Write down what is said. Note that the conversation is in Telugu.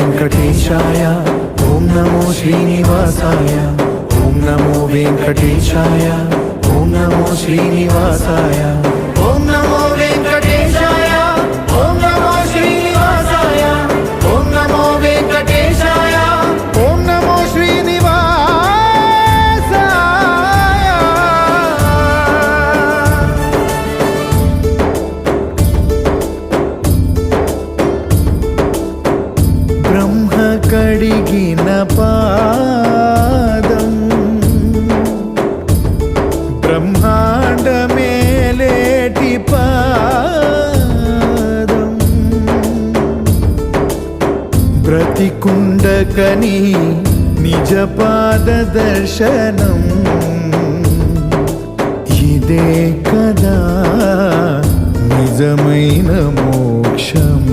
వెంకటేశాయ ఓం నమో శ్రీనివాసాయ ఓం నమో వెంకటేశాయ ఓం నమో శ్రీనివాసాయ ఓం నమో వెంకటేశాయ ఓం నమో శ్రీనివాసాయ ఓం నమో వెంకటేశాయ ఓం నమో శ్రీనివాసాయ. బ్రహ్మ కడిగిన పాదం బ్రహ్మాండమేలేటి పాదం బ్రతికుండకని నిజ పాద దర్శనం ఇదే కదా నిజమైన మోక్షం.